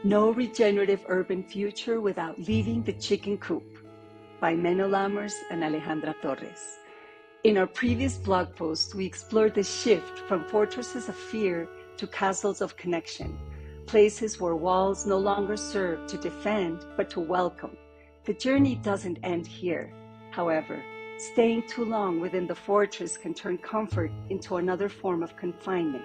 No regenerative urban future without leaving the chicken coop, by Menno, Lammers and Alejandra Torres. In our previous blog post, we explored the shift from fortresses of fear to castles of connection, places where walls no longer serve to defend but to welcome. The journey doesn't end here. However, staying too long within the fortress can turn comfort into another form of confinement.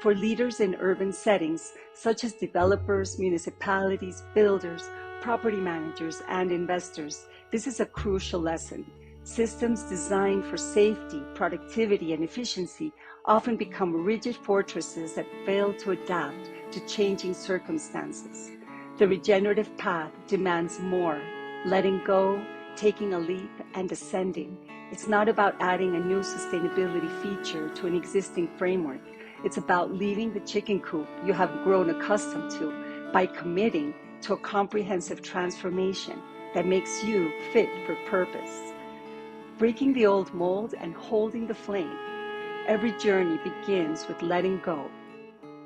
For leaders in urban settings, such as developers, municipalities, builders, property managers, and investors, this is a crucial lesson. Systems designed for safety, productivity, and efficiency often become rigid fortresses that fail to adapt to changing circumstances. The regenerative path demands more, letting go, taking a leap, and ascending. It's not about adding a new sustainability feature to an existing framework. It's about leaving the chicken coop you have grown accustomed to by committing to a comprehensive transformation that makes you fit for purpose. Breaking the old mold and holding the flame. Every journey begins with letting go.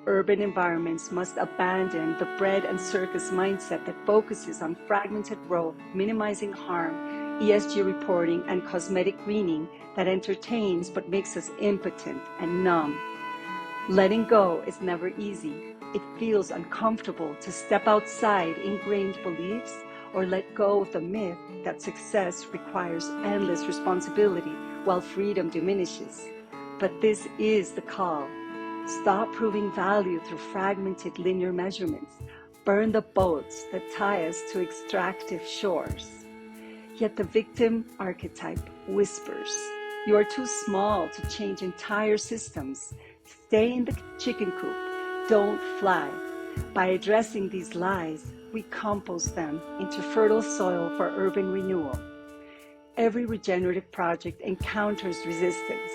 Urban environments must abandon the bread and circus mindset that focuses on fragmented growth, minimizing harm, ESG reporting, and cosmetic greening that entertains but makes us impotent and numb. Letting go is never easy. It feels uncomfortable to step outside ingrained beliefs or let go of the myth that success requires endless responsibility while freedom diminishes. But this is the call. Stop proving value through fragmented linear measurements. Burn the boats that tie us to extractive shores. Yet the victim archetype whispers, "You are too small to change entire systems. Stay in the chicken coop. Don't fly." By addressing these lies, we compost them into fertile soil for urban renewal. Every regenerative project encounters resistance.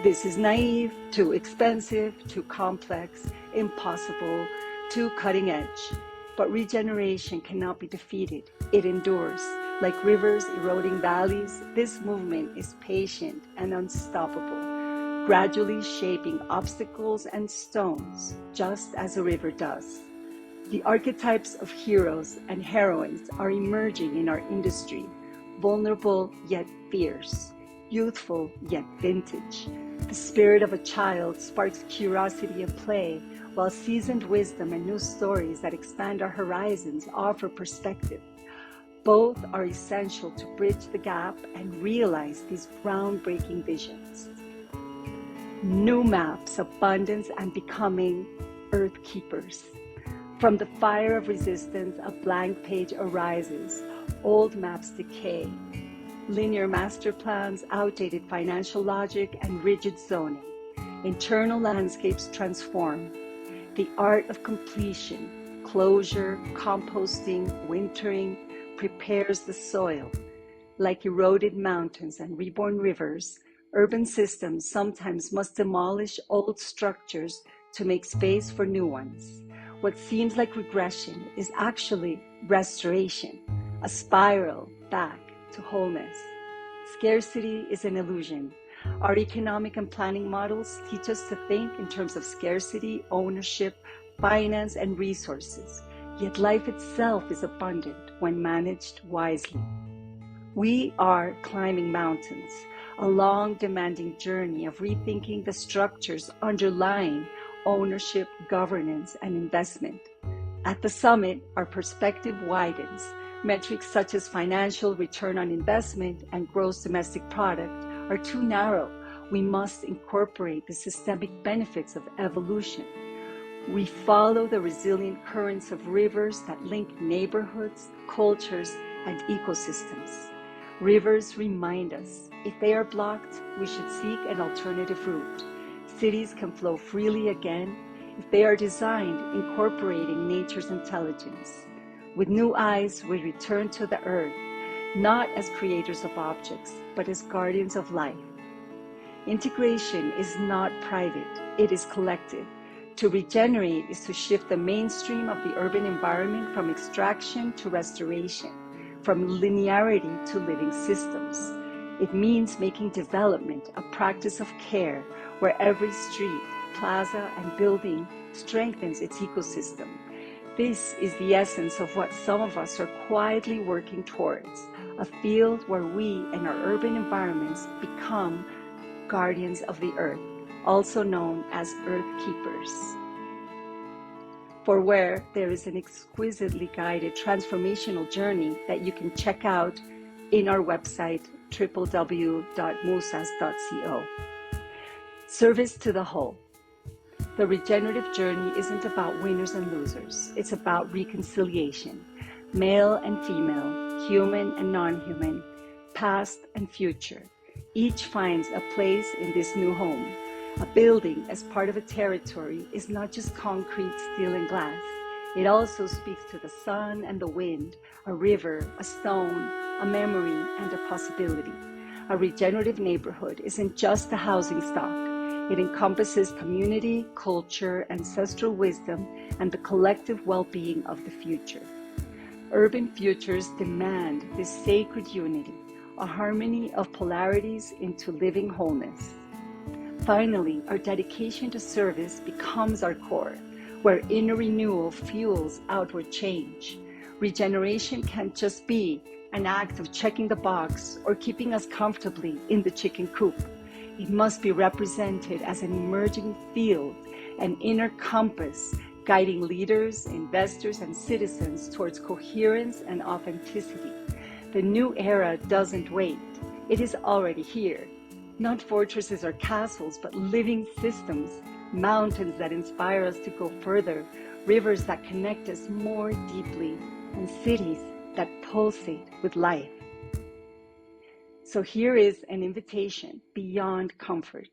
This is naive, too expensive, too complex, impossible, too cutting edge. But regeneration cannot be defeated. It endures. Like rivers eroding valleys, this movement is patient and unstoppable, gradually shaping obstacles and stones, just as a river does. The archetypes of heroes and heroines are emerging in our industry, vulnerable yet fierce, youthful yet vintage. The spirit of a child sparks curiosity and play, while seasoned wisdom and new stories that expand our horizons offer perspective. Both are essential to bridge the gap and realize these groundbreaking visions. New maps, abundance, and becoming earth keepers. From the fire of resistance, a blank page arises. Old maps decay. Linear master plans, outdated financial logic, and rigid zoning. Internal landscapes transform. The art of completion, closure, composting, wintering, prepares the soil. Like eroded mountains and reborn rivers, urban systems sometimes must demolish old structures to make space for new ones. What seems like regression is actually restoration, a spiral back to wholeness. Scarcity is an illusion. Our economic and planning models teach us to think in terms of scarcity, ownership, finance, and resources. Yet life itself is abundant when managed wisely. We are climbing mountains, a long, demanding journey of rethinking the structures underlying ownership, governance, and investment. At the summit, our perspective widens. Metrics such as financial return on investment and gross domestic product are too narrow. We must incorporate the systemic benefits of evolution. We follow the resilient currents of rivers that link neighborhoods, cultures, and ecosystems. Rivers remind us, if they are blocked, we should seek an alternative route. Cities can flow freely again if they are designed incorporating nature's intelligence. With new eyes, we return to the earth, not as creators of objects, but as guardians of life. Integration is not private, it is collective. To regenerate is to shift the mainstream of the urban environment from extraction to restoration, from linearity to living systems. It means making development a practice of care where every street, plaza, and building strengthens its ecosystem. This is the essence of what some of us are quietly working towards, a field where we and our urban environments become guardians of the earth, also known as earth keepers. For where there is an exquisitely guided transformational journey that you can check out in our website, www.musas.co. Service to the whole. The regenerative journey isn't about winners and losers. It's about reconciliation, male and female, human and non-human, past and future. Each finds a place in this new home. A building as part of a territory is not just concrete, steel, and glass. It also speaks to the sun and the wind, a river, a stone, a memory, and a possibility. A regenerative neighborhood isn't just a housing stock. It encompasses community, culture, ancestral wisdom, and the collective well-being of the future. Urban futures demand this sacred unity, a harmony of polarities into living wholeness. Finally, our dedication to service becomes our core, where inner renewal fuels outward change. Regeneration can't just be an act of checking the box or keeping us comfortably in the chicken coop. It must be represented as an emerging field, an inner compass, guiding leaders, investors, and citizens towards coherence and authenticity. The new era doesn't wait. It is already here. Not fortresses or castles, but living systems, mountains that inspire us to go further, rivers that connect us more deeply, and cities that pulsate with life. So here is an invitation beyond comfort.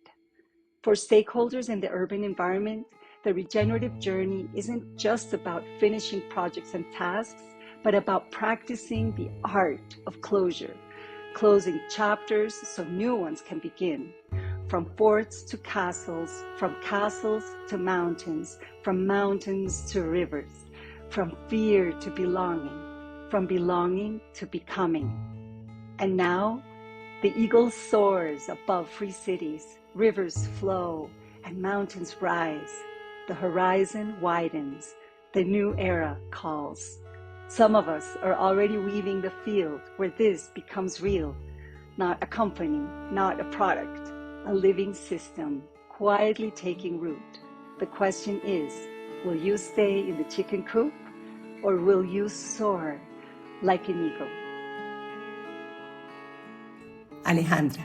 For stakeholders in the urban environment, the regenerative journey isn't just about finishing projects and tasks, but about practicing the art of closure, closing chapters so new ones can begin. From forts to castles, from castles to mountains, from mountains to rivers, from fear to belonging, from belonging to becoming. And now, the eagle soars above free cities, rivers flow, and mountains rise. The horizon widens, the new era calls. Some of us are already weaving the field where this becomes real, not a company, not a product, a living system, quietly taking root. The question is, will you stay in the chicken coop, or will you soar like an eagle? Alejandra,